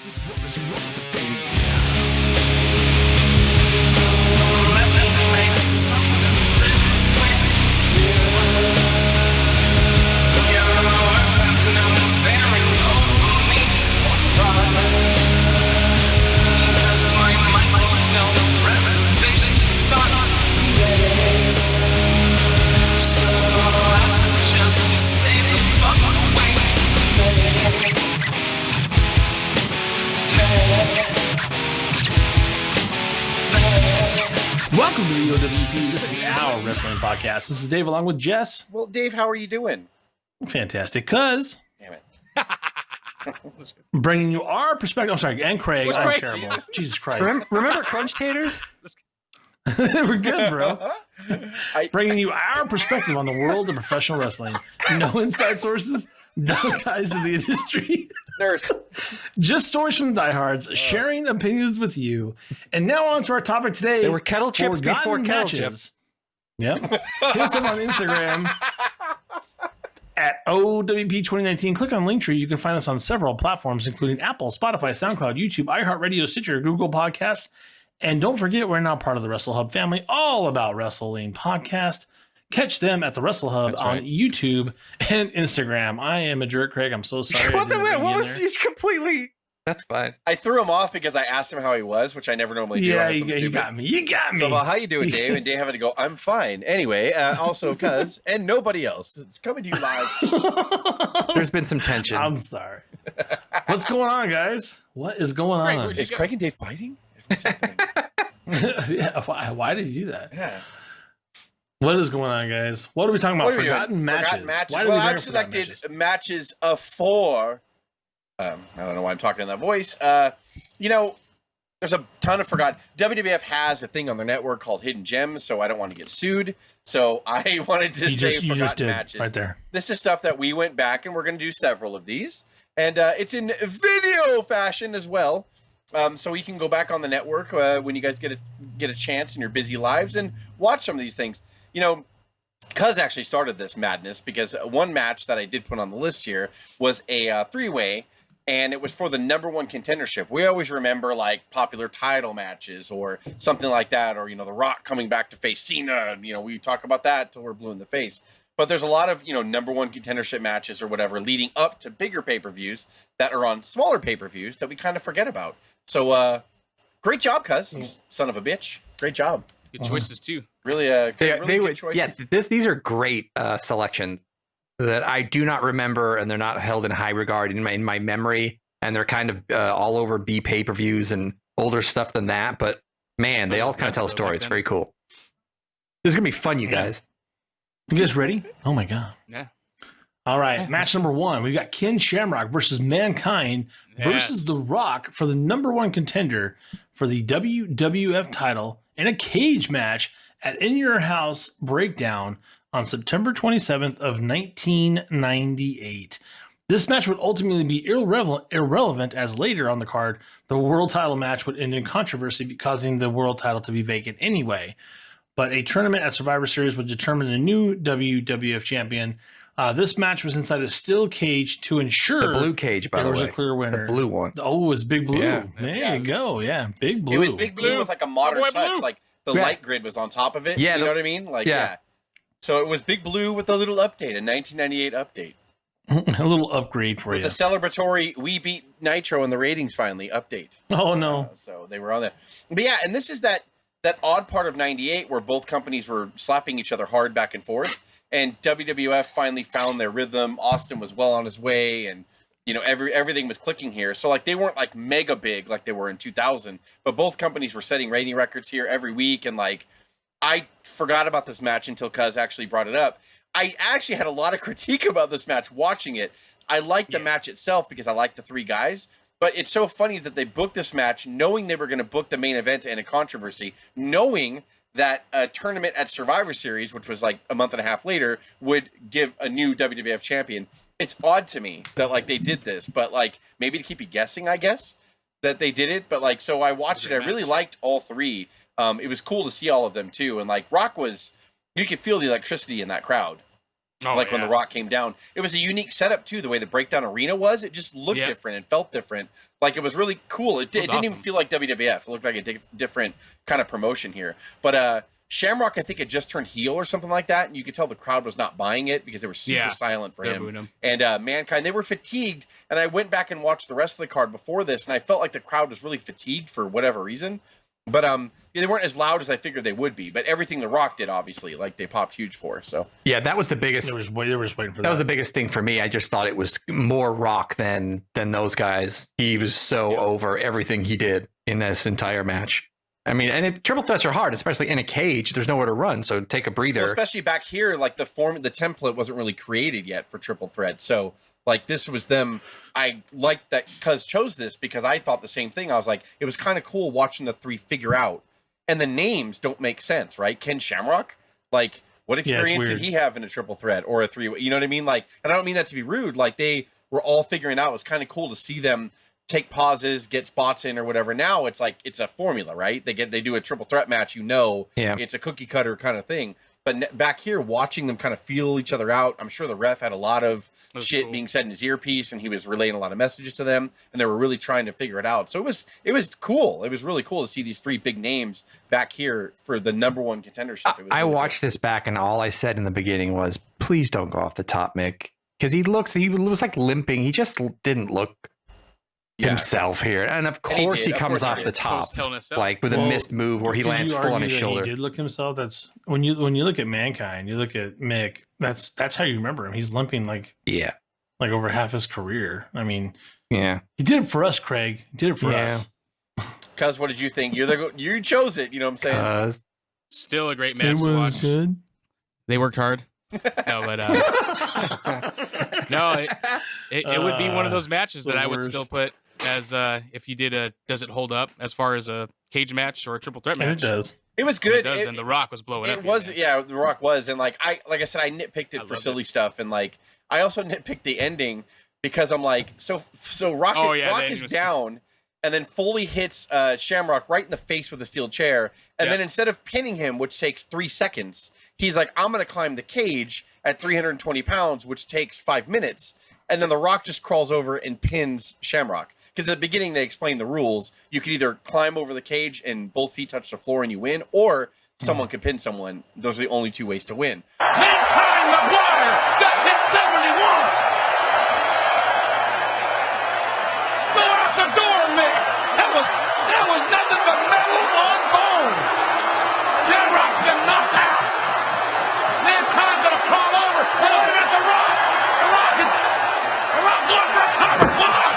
This is what to be. Welcome to the O.W.P. This is our wrestling podcast. This is Dave along with Jess. Well, Dave, how are you doing? Fantastic, cuz Damn it. bringing you our perspective. I'm sorry, and Craig. What's I'm Craig? terrible. Jesus Christ. Remember Crunch Taters? We're good, bro. Bringing you our perspective on the world of professional wrestling. No inside sources, no ties to the industry. Nurse. Just stories from the diehards, sharing opinions with you. And now on to our topic today. They were kettle chips forgotten before kettle matches. chips. Yep. Hit us up on Instagram at O.W.P 2019. Click on Linktree. You can find us on several platforms, including Apple, Spotify, SoundCloud, YouTube, iHeartRadio, Stitcher, Google Podcast. And don't forget, we're now part of the Wrestle Hub family, all about wrestling podcast. Catch them at the Wrestle Hub on YouTube and Instagram. I am a jerk, Craig. I'm so sorry. What was you completely? That's fine. I threw him off because I asked him how he was, which I never normally do. Yeah, you got me. You got me. So, well, how you doing, Dave? And Dave having to go, I'm fine. Anyway, also, cuz, and nobody else. It's coming to you live. There's been some tension. I'm sorry. What's going on, guys? What is going on? Is Craig and Dave fighting? What's happening? Yeah, why did you do that? Yeah. What is going on, guys? What are we talking about? What are we doing? Forgotten matches. Forgotten matches. Why did Well, we bring I've up forgotten selected matches of four. I don't know why I'm talking in that voice. There's a ton of forgotten. WWF has a thing on their network called Hidden Gems, so I don't want to get sued. So I wanted to say forgotten matches. Right there. This is stuff that we went back, and we're going to do several of these. And it's in video fashion as well. So you can go back on the network when you guys get a chance in your busy lives and watch some of these things. You know, Cuz actually started this madness because one match that I did put on the list here was a three-way, and it was for the number one contendership. We always remember like popular title matches or something like that, or, The Rock coming back to face Cena. We talk about that till we're blue in the face. But there's a lot of, number one contendership matches or whatever leading up to bigger pay-per-views that are on smaller pay-per-views that we kind of forget about. So, great job, Cuz, you son of a bitch. Great job. Good choices too. Really, good choices. Yeah, these are great selections that I do not remember, and they're not held in high regard in my memory, and they're kind of all over B pay-per-views and older stuff than that. But man, they all kind of tell a story. It's very cool. This is gonna be fun, you guys. You guys ready? Oh my god. Yeah. All right, match number one. We've got Ken Shamrock versus Mankind versus The Rock for the number one contender for the WWF title in a cage match at In Your House Breakdown on September 27th of 1998. This match would ultimately be irrelevant as later on the card, the world title match would end in controversy, causing the world title to be vacant anyway. But a tournament at Survivor Series would determine a new WWF champion. This match was inside a steel cage to ensure the blue cage, by the way, there was a clear winner. The blue one. Oh, it was Big Blue. Yeah. There you go. Yeah, Big Blue. It was Big Blue with like a modern touch. Blue. Like the light grid was on top of it. Yeah, you know what I mean? Like, yeah. So it was Big Blue with a little update, a 1998 update. A little upgrade for With you. the celebratory "We beat Nitro in the ratings finally" update. Oh, no. So they were on there. But yeah, and this is that odd part of 98 where both companies were slapping each other hard back and forth. And WWF finally found their rhythm. Austin was well on his way, and everything was clicking here. So like they weren't like mega big like they were in 2000, but both companies were setting rating records here every week. And like I forgot about this match until Cuz actually brought it up. I actually had a lot of critique about this match watching it. I liked the match itself because I liked the three guys. But it's so funny that they booked this match knowing they were going to book the main event and a controversy, knowing that a tournament at Survivor Series, which was like a month and a half later, would give a new WWF champion. It's odd to me that like they did this, but like maybe to keep you guessing, I guess, that they did it. But like, so I watched it. I really liked all three. It was cool to see all of them too. And like Rock was, you could feel the electricity in that crowd. Like when The Rock came down, it was a unique setup too. The way the breakdown arena was, it just looked different and felt different. Like it was really cool. It didn't even feel like WWF. It looked like a different kind of promotion here. But Shamrock, I think, had just turned heel or something like that, and you could tell the crowd was not buying it because they were super silent for him. And Mankind, they were fatigued. And I went back and watched the rest of the card before this, and I felt like the crowd was really fatigued for whatever reason. But they weren't as loud as I figured they would be. But everything The Rock did, obviously, like they popped huge for. So yeah, that was the biggest. They were just waiting for that. That was the biggest thing for me. I just thought it was more Rock than those guys. He was so over everything he did in this entire match. I mean, and triple threats are hard, especially in a cage. There's nowhere to run, so take a breather. Well, especially back here, like the template wasn't really created yet for triple threat. So like this was them. I liked that Cuz chose this because I thought the same thing. I was like, it was kind of cool watching the three figure out, and the names don't make sense, right? Ken Shamrock, like what experience did he have in a triple threat or a three? You know what I mean? Like, and I don't mean that to be rude. Like they were all figuring out. It was kind of cool to see them take pauses, get spots in or whatever. Now it's like it's a formula, right? They do a triple threat match, it's a cookie cutter kind of thing. But back here, watching them kind of feel each other out, I'm sure the ref had a lot of shit being said in his earpiece, and he was relaying a lot of messages to them, and they were really trying to figure it out. So it was cool. It was really cool to see these three big names back here for the number one contendership. I watched this back, and all I said in the beginning was, "Please don't go off the top, Mick," because he was like limping. He just didn't look himself here, and of course he comes off the top like with a missed move where he lands full on his shoulder. He did look himself. That's when you look at Mankind, you look at Mick. That's how you remember him. He's limping like over half his career. I mean, he did it for us, Craig. He did it for us. Cuz, what did you think? You chose it. You know what I'm saying? Still a great match to watch. Good. They worked hard. No, but no, it would be one of those matches that I would still put as if you did does it hold up as far as a cage match or a triple threat match? And it does. It was good. It does, and The Rock was blowing up. It was, The Rock was, and like I said, I nitpicked it for silly stuff, and like I also nitpicked the ending because I'm like, so Rock is down, and then Foley hits Shamrock right in the face with a steel chair, and then instead of pinning him, which takes 3 seconds, he's like, I'm gonna climb the cage at 320 pounds, which takes 5 minutes, and then The Rock just crawls over and pins Shamrock. Because at the beginning, they explained the rules. You could either climb over the cage and both feet touch the floor and you win, or someone could pin someone. Those are the only two ways to win. Mankind McGuire just hit 71! Go out the door, Mick! That was nothing but metal on bone! Shamrock's been knocked out! Mankind's gonna crawl over and looking at The Rock! The Rock going for a cover! One!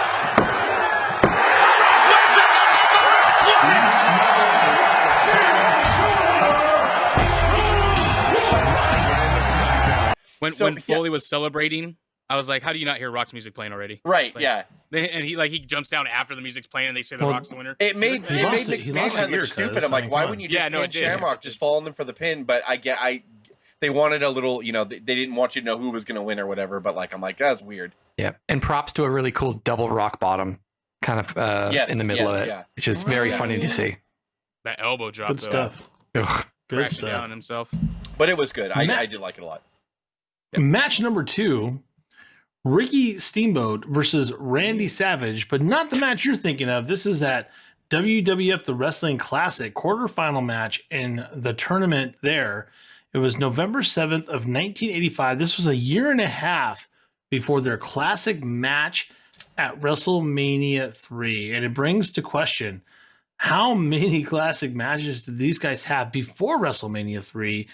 When Foley was celebrating, I was like, "How do you not hear Rock's music playing already?" Right? Like, and he jumps down after the music's playing, and they say the Rock's the winner. It made Mankind look stupid. I'm like, why wouldn't you just pin Shamrock? Just fall on them for the pin. But they wanted a little, they didn't want you to know who was going to win or whatever. But like, I'm like, that's weird. Yeah, and props to a really cool double rock bottom kind of in the middle of it, which is very funny to see. That elbow drop, good stuff. Good stuff. Down himself. But it was good. I did like it a lot. Yep. Match number 2, Ricky Steamboat versus Randy Savage, but not the match you're thinking of. This is at WWF The Wrestling Classic quarterfinal match in the tournament there. It was November 7th of 1985. This was a year and a half before their classic match at WrestleMania 3. And it brings to question, how many classic matches did these guys have before WrestleMania 3?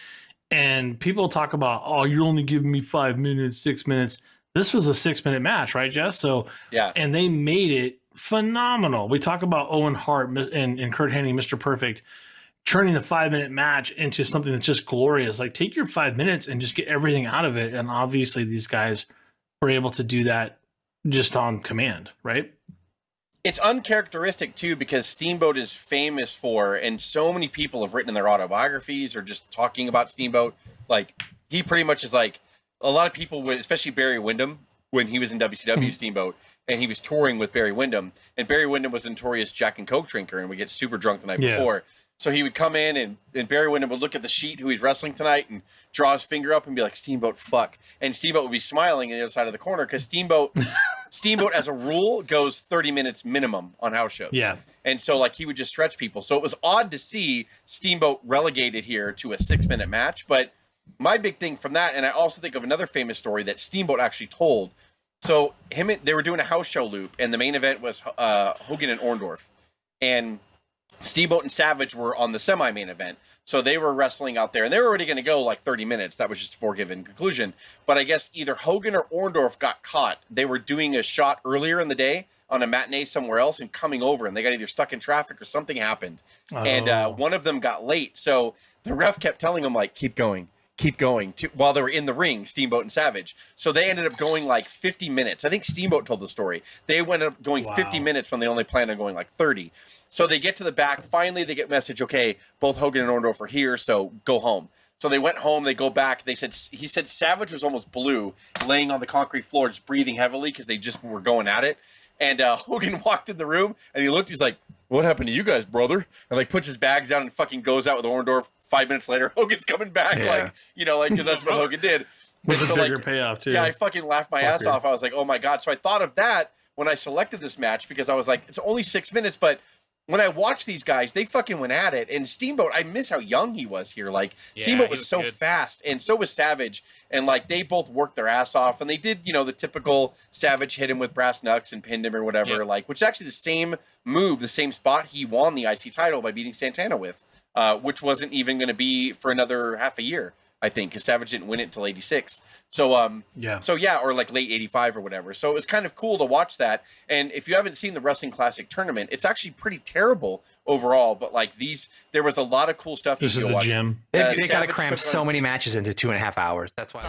And people talk about, oh, you're only giving me 5 minutes, 6 minutes. This was a 6-minute match, right, Jess? So, and they made it phenomenal. We talk about Owen Hart and Kurt Hennig, Mr. Perfect, turning the 5-minute match into something that's just glorious. Like, take your 5 minutes and just get everything out of it. And obviously, these guys were able to do that just on command, right? It's uncharacteristic, too, because Steamboat is famous for, and so many people have written in their autobiographies or just talking about Steamboat. Like, he pretty much is like, a lot of people would, especially Barry Windham, when he was in WCW Steamboat, and he was touring with Barry Windham, and Barry Windham was a notorious Jack and Coke drinker and would get super drunk the night before. So he would come in and Barry Windham would look at the sheet who he's wrestling tonight and draw his finger up and be like, Steamboat, fuck. And Steamboat would be smiling on the other side of the corner because Steamboat as a rule goes 30 minutes minimum on house shows. Yeah. And so like he would just stretch people. So it was odd to see Steamboat relegated here to a 6-minute match. But my big thing from that, and I also think of another famous story that Steamboat actually told. So they were doing a house show loop and the main event was Hogan and Orndorff. And Steamboat and Savage were on the semi-main event. So they were wrestling out there, and they were already going to go like 30 minutes. That was just a foregiven conclusion. But I guess either Hogan or Orndorff got caught. They were doing a shot earlier in the day on a matinee somewhere else and coming over, and they got either stuck in traffic or something happened. Oh. And one of them got late. So the ref kept telling them, like, keep going, while they were in the ring, Steamboat and Savage. So they ended up going like 50 minutes. I think Steamboat told the story. They went up going 50 minutes when they only planned on going like 30. So they get to the back. Finally, they get message, okay, both Hogan and Orndorff are here, so go home. So they went home. They go back. He said Savage was almost blue, laying on the concrete floor, just breathing heavily because they just were going at it. And Hogan walked in the room, and he looked. He's like, what happened to you guys, brother? And like puts his bags down and fucking goes out with Orndorff. 5 minutes later, Hogan's coming back, that's what Hogan did. With a bigger payoff, too. Yeah, I fucking laughed my ass off. I was like, oh my God. So I thought of that when I selected this match because I was like, it's only 6 minutes, but when I watched these guys, they fucking went at it. And Steamboat, I miss how young he was here. Like, Steamboat was so fast, and so was Savage. And, like, they both worked their ass off. And they did, the typical Savage hit him with brass knucks and pinned him or whatever, which is actually the same move, the same spot he won the IC title by beating Santana with, which wasn't even going to be for another half a year, I think, because Savage didn't win it until 86. So, or like late 85 or whatever. So it was kind of cool to watch that. And if you haven't seen the Wrestling Classic tournament, it's actually pretty terrible overall. But like there was a lot of cool stuff. This is the gym. They got to cram so many matches into 2.5 hours. That's why.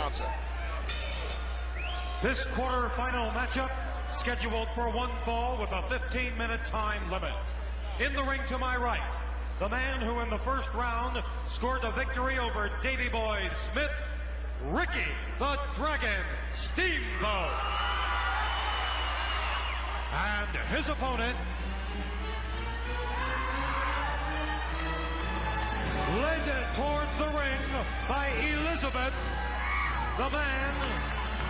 This quarterfinal matchup scheduled for one fall with a 15-minute time limit. In the ring to my right, the man who in the first round scored a victory over Davey Boy Smith, Ricky the Dragon Steamboat. And his opponent, led towards the ring by Elizabeth, the man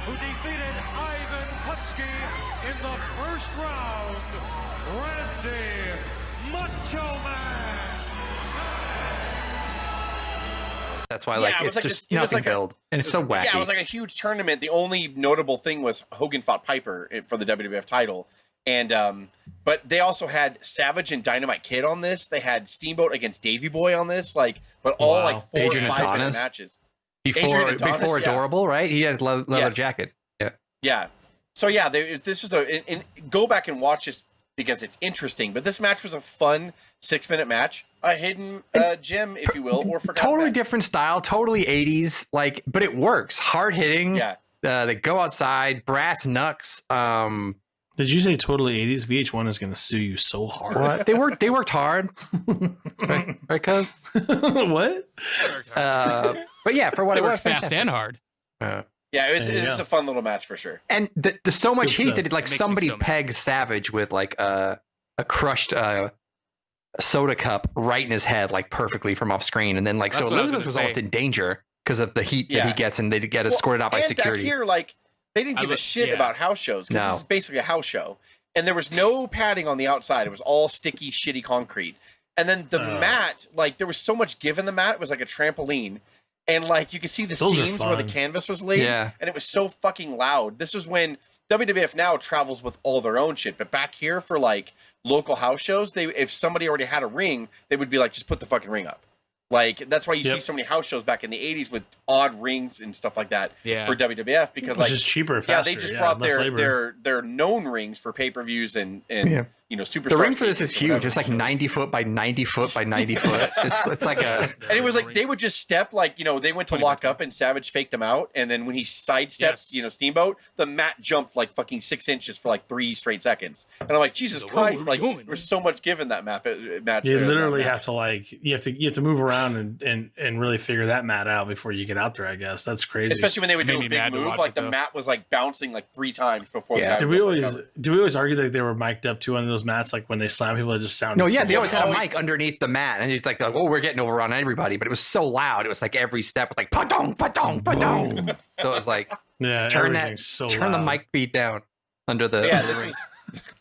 who defeated Ivan Putski in the first round, Randy Macho Man. That's why, it's just nothing build, and it's so wacky. Yeah, it was like a huge tournament. The only notable thing was Hogan fought Piper for the WWF title, and but they also had Savage and Dynamite Kid on this. They had Steamboat against Davey Boy on this, like 4 or 5 minute matches. Before Adorable, right? He had leather jacket. Yeah. So yeah, this was go back and watch this because it's interesting. But this match was a fun 6-minute match, a hidden gem, if you will, or forgotten. Totally different style, totally 80s, but it works. Hard hitting. Yeah. They go outside, brass knucks. Did you say totally 80s? VH1 is going to sue you so hard. What? They worked hard. right, cuz? What? But yeah, for what they it was, fast and hard. Yeah, it's a fun little match for sure. And there's so much heat that somebody pegged Savage with a crushed soda cup right in his head, perfectly from off screen, and then so Elizabeth was almost in danger because of the heat that he gets, and they get escorted out by security. Back here, they didn't give a shit about house shows because this is basically a house show, and there was no padding on the outside. It was all sticky, shitty concrete, and then the mat, there was so much give in the mat. It was like a trampoline. And you could see the seams where the canvas was laid, and it was so fucking loud. This was when WWF now travels with all their own shit, but back here for local house shows, if somebody already had a ring, they would be just put the fucking ring up. That's why you see so many house shows back in the 80s with odd rings and stuff like that for WWF because it's just cheaper, faster. They just brought their known rings for pay-per-views and Superstar. The ring for this is huge. It's 90 foot by 90 foot by 90 foot. It's like a. And it was they would just step they went to lock up and Savage faked them out, and then when he sidestepped Steamboat, the mat jumped fucking 6 inches for 3 straight seconds, and I'm like, Jesus Christ! There's so much given that match. You literally have to you have to move around and really figure that mat out before you get out there. I guess that's crazy. Especially when they would do a big move, the mat was bouncing 3 times before. Yeah. Did we always argue that they were mic'd up too on those mats, like when they slam people, it just sounded. No, yeah, so they always loud. had a mic underneath the mat, and it's like, oh, we're getting over on everybody, but it was so loud. It was like every step was like, pa-dong, pa-dong, pa-dong. So it was like, Yeah, turn loud. the mic feed down under the. Yeah, under the this ring.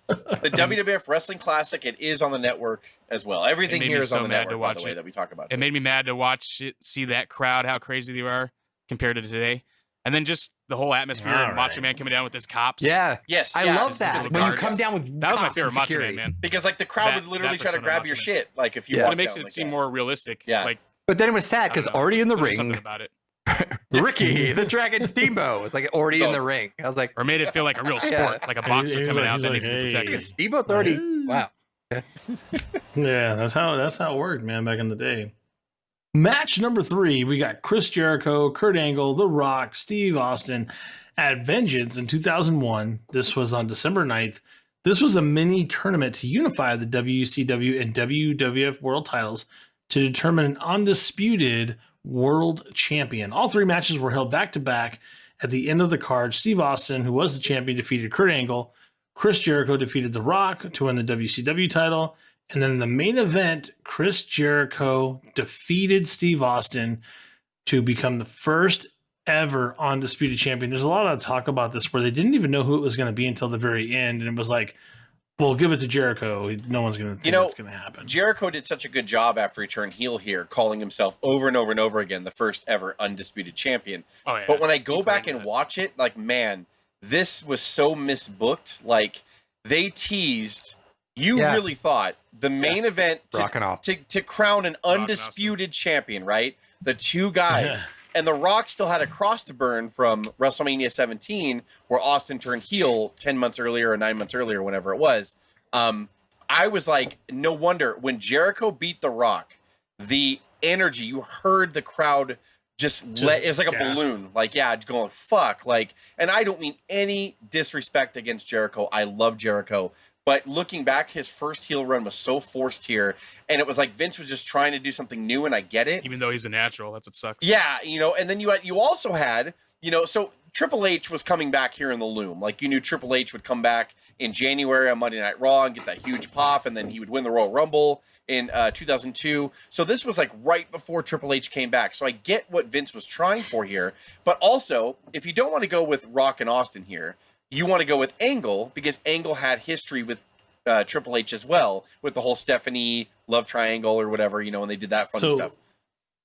was the WWF Wrestling Classic. It is on the network as well. Everything made here me is so on the mad network, to by watch the way, it. that we talk about. It made me mad to watch it, see that crowd, how crazy they are compared to today. And then just the whole atmosphere and Macho Man coming down with his cops. Yeah, Yes, I yeah, love just that the when you guards. come down with That was my cops favorite and Macho security. Man, man. Because like the crowd would That literally try to persona grab Macho your Man. shit, like if you Yeah. walked It makes down it like seem that. more realistic. Yeah. Like, But then it was sad I don't because know. already in the There's something ring, about it. Ricky the Dragon Steamboat was like already in So- the ring. I was like, Or made it feel like a real sport, like a boxer He's coming like- out he's that like, needs to be hey. protected. Steamboat's already. Wow. Yeah, that's how it worked, man, back in the day. Match number 3, we got Chris Jericho, Kurt Angle, The Rock, Steve Austin at Vengeance in 2001. This was on December 9th. This was a mini tournament to unify the WCW and WWF world titles to determine an undisputed world champion. All 3 matches were held back-to-back. At the end of the card, Steve Austin, who was the champion, defeated Kurt Angle. Chris Jericho defeated The Rock to win the WCW title. And then in the main event, Chris Jericho defeated Steve Austin to become the first ever undisputed champion. There's a lot of talk about this where they didn't even know who it was going to be until the very end. And it was like, well, give it to Jericho. No one's going to think that's going to happen. Jericho did such a good job after he turned heel here, calling himself over and over and over again the first ever undisputed champion. Oh, yeah. But when I go He back claimed and that. watch it, like, man, this was so misbooked. Like, they teased. You Yeah. really thought the main event Rockin' off. to crown an undisputed champion, right? The 2 guys. And The Rock still had a cross to burn from WrestleMania 17, where Austin turned heel 10 months earlier or 9 months earlier, whenever it was. I was like, no wonder when Jericho beat The Rock, the energy, you heard the crowd just it was like a gasp. balloon. Like, yeah, going, fuck. Like, and I don't mean any disrespect against Jericho. I love Jericho. But looking back, his first heel run was so forced here. And it was like Vince was just trying to do something new, and I get it. Even though he's a natural, that's what sucks. Yeah, and then you also had, so Triple H was coming back here in the loom. Like, you knew Triple H would come back in January on Monday Night Raw and get that huge pop, and then he would win the Royal Rumble in 2002. So this was like right before Triple H came back. So I get what Vince was trying for here. But also, if you don't want to go with Rock and Austin here, you want to go with Angle, because Angle had history with Triple H as well, with the whole Stephanie love triangle or whatever, when they did that funny stuff.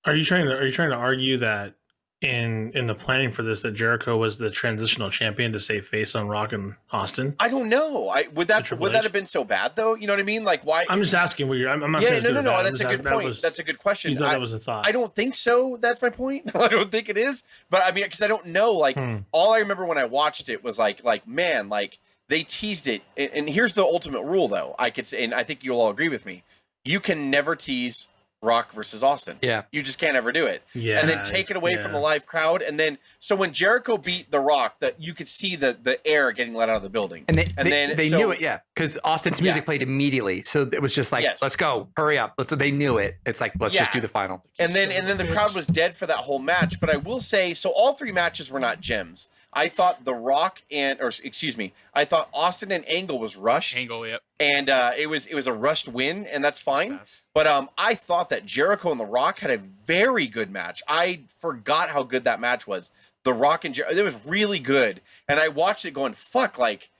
Are you trying to argue that in the planning for this that Jericho was the transitional champion to save face on Rock and Austin? I don't know. Would that have been so bad though? You know what I mean? Like, why? I'm just asking. I'm not Yeah, saying it's no. good or bad. That's a good point. That's a good question. You thought that was a thought? I don't think so. That's my point. I don't think it is. But I mean, because I don't know. Like, all I remember when I watched it was like, man, like they teased it. And here's the ultimate rule, though. I could say, and I think you'll all agree with me. You can never tease Rock versus Austin. Yeah. You just can't ever do it. Yeah. And then take it away from the live crowd. And then, so when Jericho beat The Rock, that you could see the air getting let out of the building. And they knew it, yeah, because Austin's music played immediately, so it was just like, let's go, hurry up. They knew it. It's like, let's just do the final. And then the crowd was dead for that whole match. But I will say, so all 3 matches were not gems. I thought I thought Austin and Angle was rushed. Angle, yep. And it was a rushed win, and that's fine. But I thought that Jericho and The Rock had a very good match. I forgot how good that match was. The Rock and Jericho, it was really good. And I watched it going, fuck, like,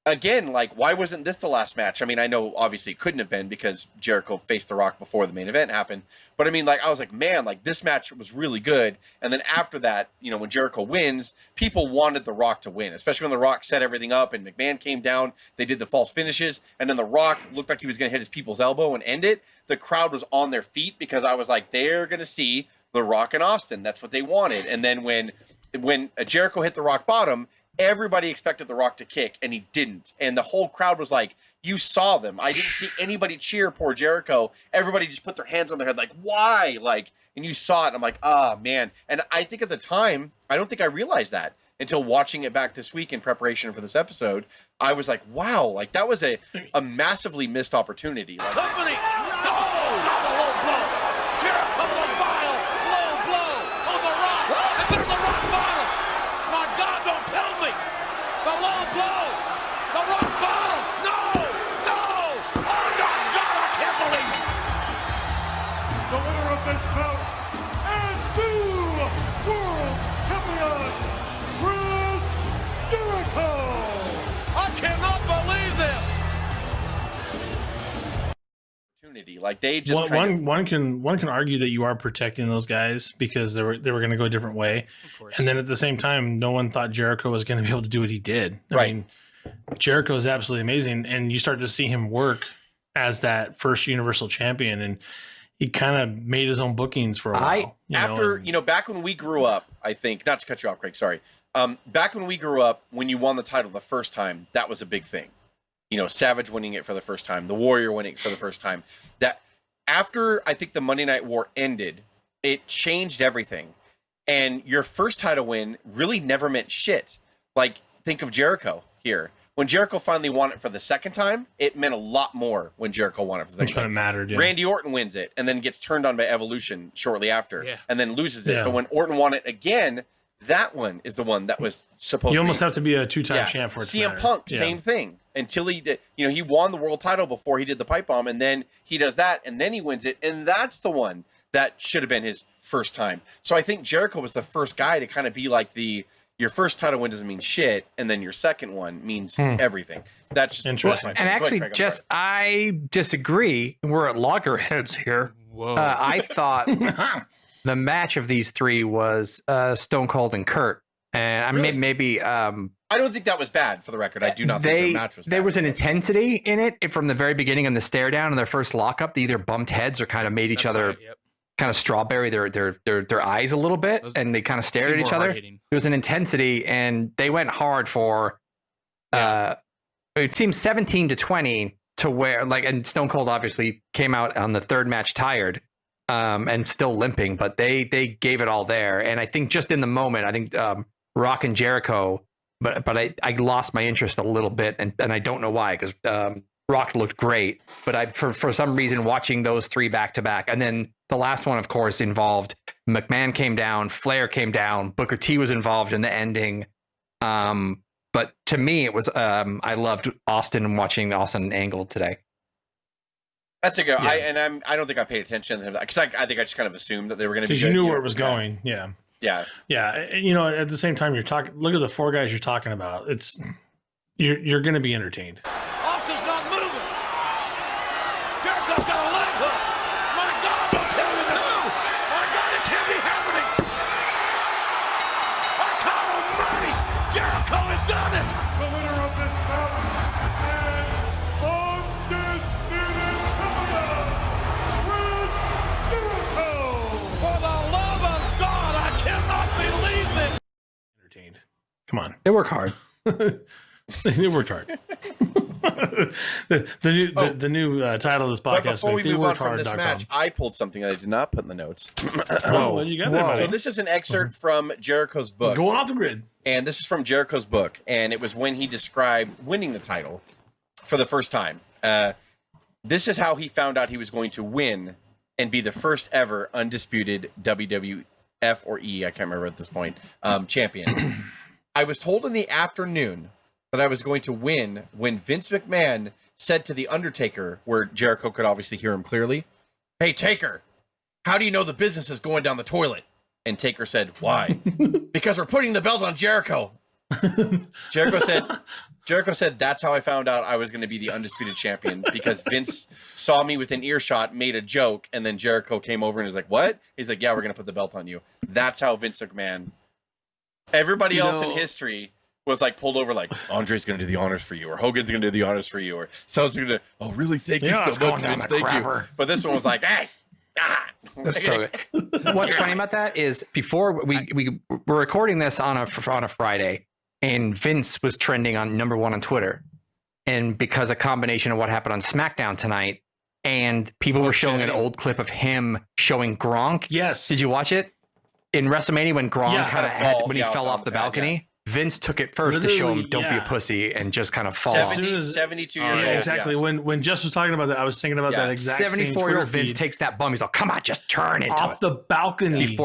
again, like, why wasn't this the last match? I mean, I know obviously it couldn't have been because Jericho faced The Rock before the main event happened. But I mean, like, I was like, man, like, this match was really good. And then after that, when Jericho wins, people wanted The Rock to win, especially when The Rock set everything up and McMahon came down. They did the false finishes. And then The Rock looked like he was going to hit his people's elbow and end it. The crowd was on their feet because I was like, they're going to see The Rock and Austin. That's what they wanted. And then when Jericho hit the rock bottom, everybody expected The Rock to kick, and he didn't. And the whole crowd was like, you saw them. I didn't see anybody cheer poor Jericho. Everybody just put their hands on their head like, why? Like, and you saw it, and I'm like, ah, man. And I think at the time, I don't think I realized that until watching it back this week in preparation for this episode. I was like, wow, like that was a massively missed opportunity. Like, Company. No! Not a low blow. Jericho with a vile low blow on The Rock. And there's the rock bottom. My God, don't tell me. The low blow. The rock bottom. No! No! this bout, and new world champion, Chris Jericho. I cannot believe this. Opportunity, like they just one can argue that you are protecting those guys because they were going to go a different way, Of course. and then at the same time, no one thought Jericho was going to be able to do what he did. I Right. mean, Jericho is absolutely amazing, and you start to see him work as that first Universal Champion, and he kind of made his own bookings for a while. Back when we grew up, I think, not to cut you off, Craig, sorry. Back when we grew up, when you won the title the first time, that was a big thing. You know, Savage winning it for the first time, the Warrior winning it for the first time. That after I think the Monday Night War ended, it changed everything. And your first title win really never meant shit. Like, think of Jericho here. When Jericho finally won it for the second time, it meant a lot more when Jericho won it for the second when it time. mattered. Yeah. Randy Orton wins it and then gets turned on by Evolution shortly after, Yeah. and then loses it. Yeah. But when Orton won it again, that one is the one that was supposed You to almost be. have to be a two-time champ for it to CM matter. Punk, Yeah. same thing. Until he did, he won the world title before he did the pipe bomb, and then he does that, and then he wins it, and that's the one that should have been his first time. So I think Jericho was the first guy to kind of be like your first title win doesn't mean shit, and then your second one means everything. That's just Interesting. my And opinion. Go actually, ahead, Craig, I'm Jess, sorry. I disagree. We're at loggerheads here. Whoa. I thought the match of these three was Stone Cold and Kurt. And I Really? maybe I don't think that was bad, for the record. I do not think the match was bad. there was an intensity in it from the very beginning on the stare down and their first lockup. They either bumped heads or kind of made each That's other right, yep. kind of strawberry their eyes a little bit, Those and they kind of stared seem at each more other. hard-hitting. There was an intensity, and they went hard for. It seems 17-20 to where and Stone Cold obviously came out on the third match tired, and still limping, but they gave it all there. And I think just in the moment, I think Rock and Jericho, but I lost my interest a little bit, and I don't know why, because Rock looked great, but for some reason watching those three back to back, and then the last one, of course, involved McMahon came down, Flair came down, Booker T was involved in the ending. But to me, it was I loved Austin and watching Austin Angle today. That's a good. Yeah. I don't think I paid attention to that because I think I just kind of assumed that they were going to be Because good. you knew where it was going. Yeah. Yeah. Yeah. And, at the same time, you're talking, look at the four guys you're talking about. You're going to be entertained. Austin's not moving. Jericho's got a leg hook. My God, don't tell me this. My God, it can't be happening. I caught him ready. Jericho has done it. The winner of this bout, and undisputed champion, Chris Jericho. For the love of God, I cannot believe this. Entertained. Come on. They work hard. They worked hard. the new title of this But podcast. before we They move on worked from hard. this match, I pulled something that I did not put in the notes. Oh, what you got there, Whoa. So buddy? this is an excerpt from Jericho's book. Going off the grid. And this is from Jericho's book, and it was when he described winning the title for the first time. This is how he found out he was going to win and be the first ever undisputed WWF or E, I can't remember at this point, champion. I was told in the afternoon that I was going to win when Vince McMahon said to The Undertaker, where Jericho could obviously hear him clearly, "Hey, Taker, how do you know the business is going down the toilet?" And Taker said, "Why?" "Because we're putting the belt on Jericho." Jericho said, "That's how I found out I was going to be the undisputed champion, because Vince saw me within earshot, made a joke, and then Jericho came over and was like, 'What?' He's like, 'Yeah, we're going to put the belt on you.'" That's how Vince McMahon. Everybody else in history was like pulled over, like, "Andre's going to do the honors for you," or "Hogan's going to do the honors for you," or "Someone's going to, oh, really? Thank you it's so much, going down Vince. the Thank you." crapper. But this one was like, "Hey, That's so good. What's funny about that is before we were recording this on a Friday, and Vince was trending on #1 on Twitter, and because a combination of what happened on SmackDown tonight, and people were showing an old clip of him showing Gronk. Yes. Did you watch it? In WrestleMania when Gronk Yeah, kind of fall, when he yeah, fell on off the the pad, balcony, Vince took it first to show him Literally, don't be a yeah. pussy and just kind of fall off. 72 years old. Yeah, exactly. When Jess was talking about that, I was thinking about Yeah. that exact same 74-year-old Twitter Vince feed. takes that bum. He's like, come on, just turn into Off it. the balcony.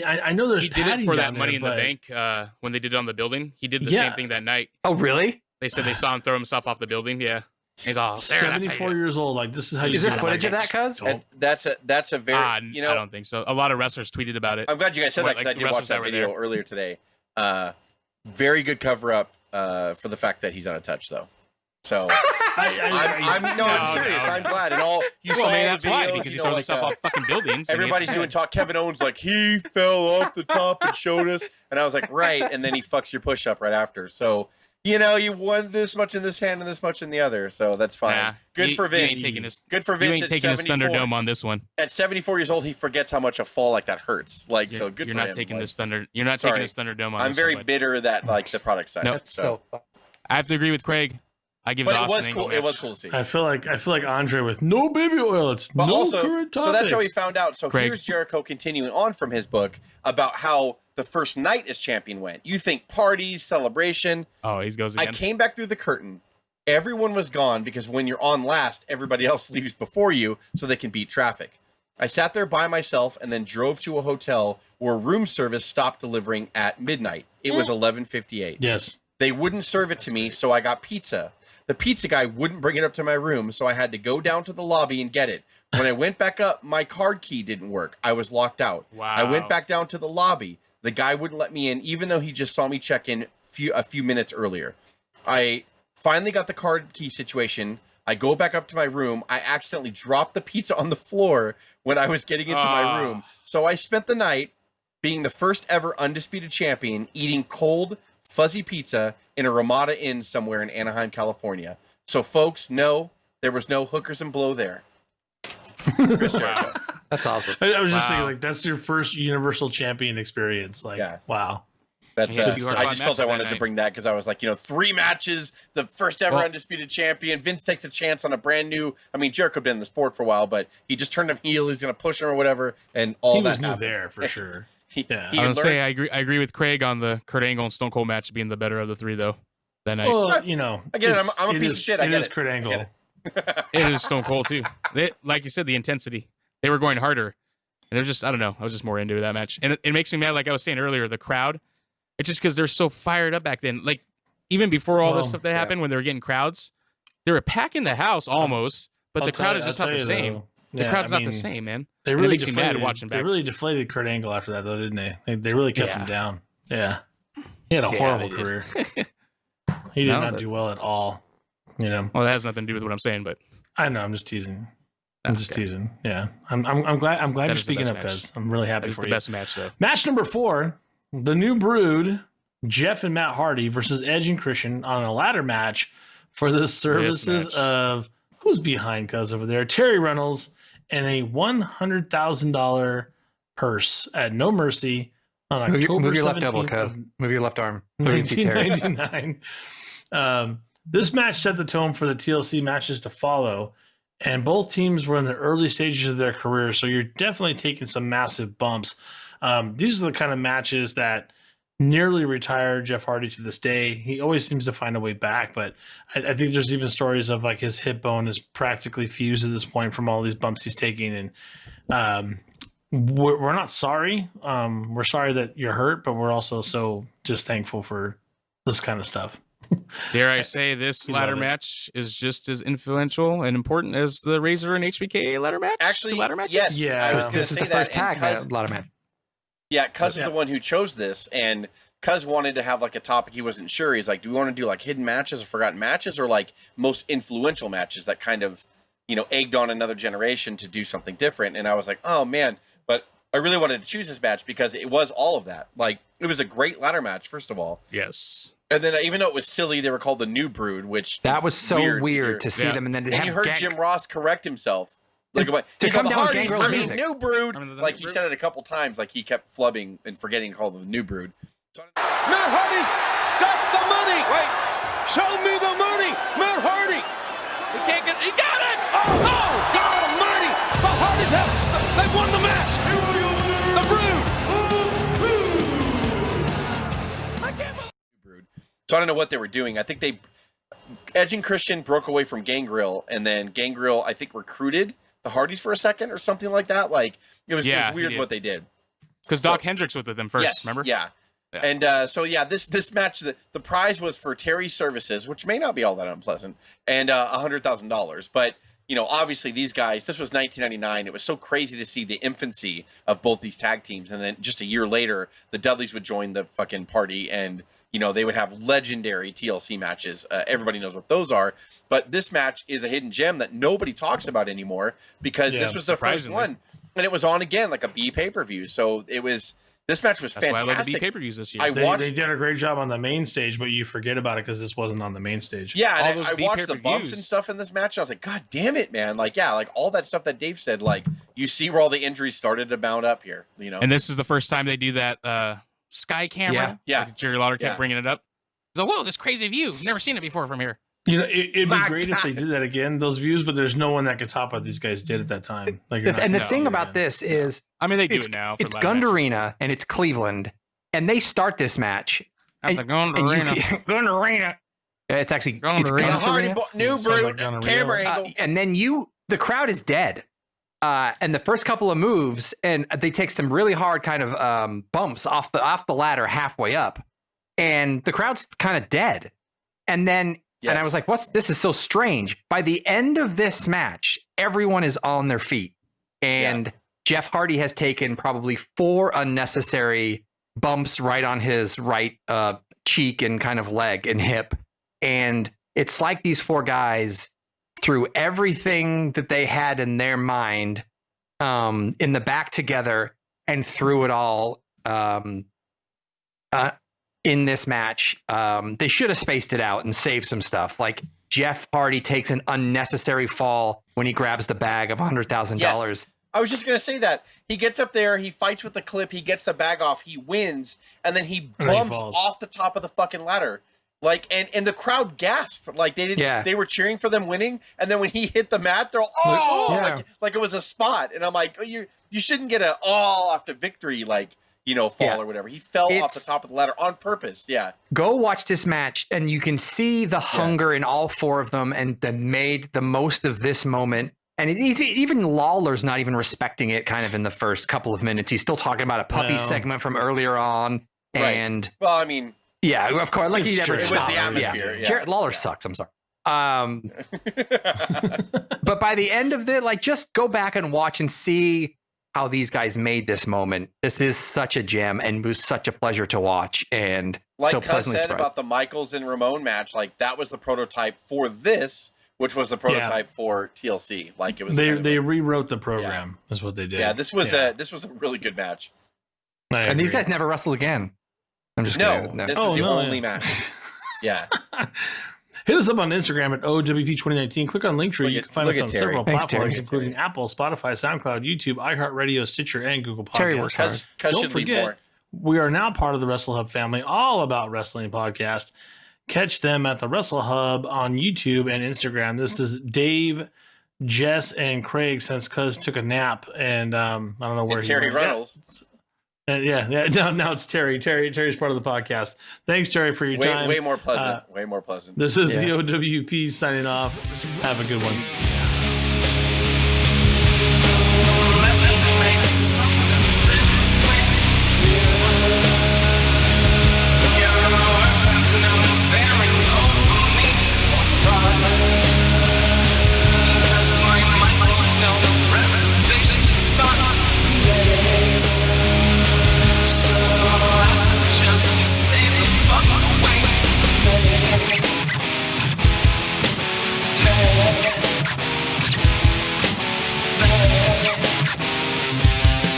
I know there's He did it padding for down that Money there, in the but- Bank when they did it on the building. He did the Yeah. same thing that night. Oh, really? They said they saw him throw himself off the building. Yeah. He's all 74 years old. Like, this is how you Is do there it. footage of that, cuz? That's a very I don't think so. A lot of wrestlers tweeted about it. I'm glad you guys said that because Like I the did watch wrestlers that that were video there. earlier today. Very good cover up for the fact that he's out of touch though. So I'm serious. I'm glad. And all you saw that's the why, videos, because he you know, throws like, himself off fucking buildings. and everybody's it's- doing talk. Kevin Owens like he fell off the top and showed us, and I was like, right. And then he fucks your push up right after. So you won this much in this hand and this much in the other. So that's fine. Nah, Good for Vince. Good for Vince. You ain't taking his Thunderdome on this one. At 74 years old, he forgets how much a fall like that hurts. Like, so good. You're for not him. taking Like, this Thunder. You're not taking this Thunderdome on. I'm this very one, bitter that like the product side. Nope. So. I have to agree with Craig. I give But the it Austin was Angle cool. match. It was cool to see. I feel like Andre with no baby oil. It's But no also, current topics. so that's how we found out. So Craig. here's Jericho continuing on from his book about how the first night as champion went. You think parties, celebration. Oh, he goes again. I came back through the curtain. Everyone was gone because when you're on last, everybody else leaves before you so they can beat traffic. I sat there by myself and then drove to a hotel where room service stopped delivering at midnight. It was 11:58. Yes. They wouldn't serve it to me, so I got pizza. The pizza guy wouldn't bring it up to my room, so I had to go down to the lobby and get it. When I went back up, my card key didn't work. I was locked out. Wow. I went back down to the lobby. The guy wouldn't let me in, even though he just saw me check in a few minutes earlier. I finally got the card key situation. I go back up to my room. I accidentally dropped the pizza on the floor when I was getting into my room. So I spent the night being the first ever undisputed champion, eating cold, fuzzy pizza in a Ramada Inn somewhere in Anaheim, California. So, folks, no, there was no hookers and blow there. Chris Jericho. That's awesome. I was just thinking, like, that's your first Universal Champion experience. Like, Yeah. wow. That's Yeah, 2 hard I fought just felt I matches wanted that to night. bring that because I was like, 3 matches, the first ever Well- undisputed champion. Vince takes a chance on a brand new. I mean, Jericho been in the sport for a while, but he just turned him heel. He's going to push him or whatever, and all He that was new happened. there for sure. Yeah. He I was learned- gonna say I agree with Craig on the Kurt Angle and Stone Cold match being the better of the 3 though. That night. Well, I get it. it's- I'm a it piece is- of shit. I It get is it. Kurt I Angle. get it. It is Stone Cold too. Like you said, the intensity. They were going harder, and they're just I don't know. I was just more into that match, and it makes me mad. Like I was saying earlier, the crowd. It's just because they're so fired up back then. Like even before all this stuff that happened, when they were getting crowds, they were packing the house almost, but I'll the tell crowd you- is just I'll not the tell you, same. though. The Yeah, crowd's I not the mean, same, man. They And really it makes me mad deflated, watching They back. really deflated Kurt Angle after that, though, didn't they? They really kept him down. Yeah. He had a horrible they did. career. He did No, not but- do well at all. Well, that has nothing to do with what I'm saying, but I know. I'm just teasing. I'm just Okay. teasing. Yeah. I'm glad. I'm glad That you're is the speaking best up, match. because I'm really happy that is for the you. best match though. Match number 4, the New Brood, Jeff and Matt Hardy versus Edge and Christian on a ladder match for the services match. of who's behind cuz over there, Terry Reynolds, and a $100,000 purse at No Mercy on October Move your left elbow, 17th cuz. of Move your left arm. So we can see Terry. 1999. This match set the tone for the TLC matches to follow, and both teams were in the early stages of their career, so you're definitely taking some massive bumps. These are the kind of matches that nearly retired Jeff Hardy to this day. He always seems to find a way back, but I think there's even stories of like his hip bone is practically fused at this point from all these bumps he's taking, and we're not sorry. We're sorry that you're hurt, but we're also so just thankful for this kind of stuff. Dare I say this You ladder love it. match is just as influential and important as the Razor and HBK ladder match? Actually, Two ladder matches? yes. Yeah. I was going to This is say the that. first tag and ladder match. Yeah, Cuz is Yeah. the one who chose this, and Cuz wanted to have like a topic he wasn't sure. He's like, do we want to do like hidden matches or forgotten matches, or like most influential matches that kind of, egged on another generation to do something different? And I was like, oh man, but I really wanted to choose this match because it was all of that. Like, it was a great ladder match, first of all. Yes. And then even though it was silly, they were called the New Brood, which That is was so weird to see Yeah. them, and then to And have you heard Jim Ross correct himself. Like, to come down with Hardys, Gangrel's I mean, music. New Brood. I mean, the Like, New he Brood. said it a couple times. Like, he kept flubbing and forgetting to call them the New Brood. Matt Hardy's got the money. Wait. Show me the money. Matt Hardy. He got it. Oh, God almighty. The Hardys they've won the match. The Brood. I can't believe Brood. So I don't know what they were doing. I think Edge and Christian broke away from Gangrel, and then Gangrel, I think, recruited the Hardys for a second or something like that. Like, it was Yeah, he weird did. what they did. Because Doc Hendricks was with them first, Yes, remember? yeah. Yeah. And so yeah, this match, the prize was for Terry's services, which may not be all that unpleasant, and $100,000. But obviously these guys, this was 1999. It was so crazy to see the infancy of both these tag teams, and then just a year later, the Dudleys would join the fucking party, and they would have legendary TLC matches. Everybody knows what those are. But this match is a hidden gem that nobody talks about anymore because this was the first one, and it was on again like a B pay-per-view. So this match was That's fantastic. why I love the B pay-per-views this year. They did a great job on the main stage, but you forget about it because this wasn't on the main stage. Yeah, All and those I B watched the bumps pay-per-views. and stuff in this match. And I was like, God damn it, man! Like all that stuff that Dave said. Like you see where all the injuries started to mount up here. And this is the first time they do that sky camera. Yeah. Like Jerry Lawler kept bringing it up. So, whoa, this crazy view. I've never seen it before from here. It'd be great if they did that again, those views, but there's no one that could top what these guys did at that time. And the thing about this is, I mean, they do it now. It's Gund Arena and it's Cleveland, and they start this match. At the Gund Arena. Gund Arena. It's actually Gund Arena. Gund Arena. New brute camera angle. And then the crowd is dead. And the first couple of moves, and they take some really hard kind of bumps off the ladder halfway up, and the crowd's kind of dead. And then, and I was like, this is so strange. By the end of this match, everyone is on their feet. And Jeff Hardy has taken probably 4 unnecessary bumps right on his right cheek and kind of leg and hip. And it's like these 4 guys threw everything that they had in their mind in the back together and threw it all in this match. They should have spaced it out and saved some stuff. Like Jeff Hardy takes an unnecessary fall when he grabs the bag of $100,000. Yes. I was just going to say that. He gets up there, he fights with the clip, he gets the bag off, he wins, and then he bumps off the top of the fucking ladder. Like, and the crowd gasped. Like, they didn't. They were cheering for them winning, and then when he hit the mat, they're all, like it was a spot. And I'm like, you shouldn't get a after victory, fall or whatever. He fell off the top of the ladder on purpose. Yeah. Go watch this match, and you can see the hunger in all 4 of them, and they made the most of this moment. And even Lawler's not even respecting it kind of in the first couple of minutes. He's still talking about a puppy segment from earlier on. Right. And well, I mean, yeah, of course, like he never. It was the atmosphere. Yeah. Jared Lawler sucks. I'm sorry. But by the end of it, just go back and watch and see how these guys made this moment. This is such a gem and was such a pleasure to watch. And like so Cuz pleasantly said surprised. about the Michaels and Ramon match, that was the prototype for this, which was the prototype for TLC. Like it was. They rewrote the program. Is what they did. Yeah, this was a really good match. And these guys never wrestled again. I'm just kidding. This was the only match. Yeah. Hit us up on Instagram at O.W.P 2019. Click on Linktree. You can find us on several platforms, including Apple, Spotify, SoundCloud, YouTube, iHeartRadio, Stitcher, and Google Podcasts. Terry works hard. Don't forget, we are now part of the Wrestle Hub family, all about wrestling podcast. Catch them at the Wrestle Hub on YouTube and Instagram. This is Dave, Jess, and Craig since Cuz took a nap, and I don't know where and Terry Reynolds. Now it's Terry. Terry's part of the podcast. Thanks, Terry, for your time. Way more pleasant. Way more pleasant. This is the O.W.P signing off. Have a good one.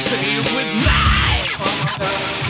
Say it with life.